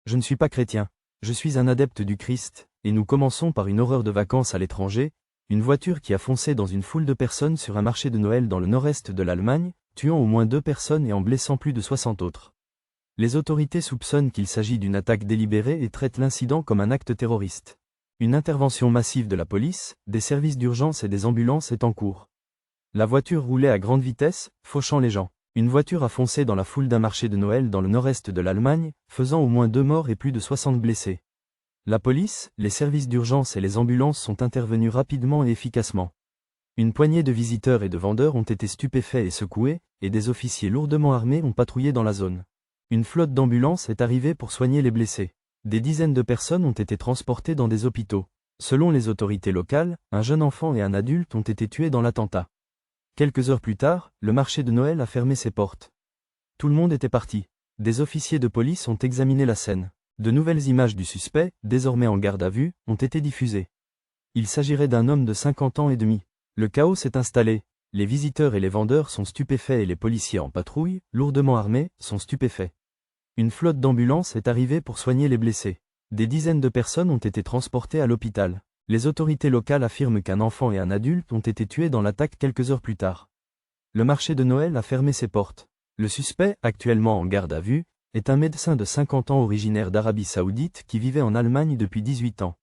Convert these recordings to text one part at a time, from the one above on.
Je ne suis pas chrétien. Je suis un adepte du Christ, et nous commençons par une horreur de vacances à l'étranger, une voiture qui a foncé dans une foule de personnes sur un marché de Noël dans le nord-est de l'Allemagne, tuant au moins 2 personnes et en blessant plus de 60 autres. Les autorités soupçonnent qu'il s'agit d'une attaque délibérée et traitent l'incident comme un acte terroriste. Une intervention massive de la police, des services d'urgence et des ambulances est en cours. La voiture roulait à grande vitesse, fauchant les gens. Une voiture a foncé dans la foule d'un marché de Noël dans le nord-est de l'Allemagne, faisant au moins 2 morts et plus de 60 blessés. La police, les services d'urgence et les ambulances sont intervenus rapidement et efficacement. Une poignée de visiteurs et de vendeurs ont été stupéfaits et secoués, et des officiers lourdement armés ont patrouillé dans la zone. Une flotte d'ambulances est arrivée pour soigner les blessés. Des dizaines de personnes ont été transportées dans des hôpitaux. Selon les autorités locales, un jeune enfant et un adulte ont été tués dans l'attentat. Quelques heures plus tard, le marché de Noël a fermé ses portes. Tout le monde était parti. Des officiers de police ont examiné la scène. De nouvelles images du suspect, désormais en garde à vue, ont été diffusées. Il s'agirait d'un homme de 50 ans et demi. Le chaos s'est installé. Les visiteurs et les vendeurs sont stupéfaits et les policiers en patrouille, lourdement armés, sont stupéfaits. Une flotte d'ambulances est arrivée pour soigner les blessés. Des dizaines de personnes ont été transportées à l'hôpital. Les autorités locales affirment qu'un enfant et un adulte ont été tués dans l'attaque quelques heures plus tard. Le marché de Noël a fermé ses portes. Le suspect, actuellement en garde à vue, est un médecin de 50 ans originaire d'Arabie Saoudite qui vivait en Allemagne depuis 18 ans.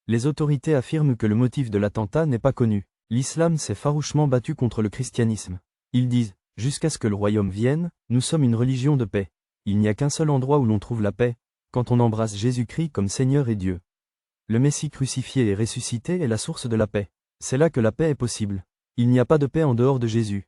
Les autorités affirment que le motif de l'attentat n'est pas connu. L'islam s'est farouchement battu contre le christianisme. Ils disent, jusqu'à ce que le royaume vienne, nous sommes une religion de paix. Il n'y a qu'un seul endroit où l'on trouve la paix, quand on embrasse Jésus-Christ comme Seigneur et Dieu. Le Messie crucifié et ressuscité est la source de la paix. C'est là que la paix est possible. Il n'y a pas de paix en dehors de Jésus.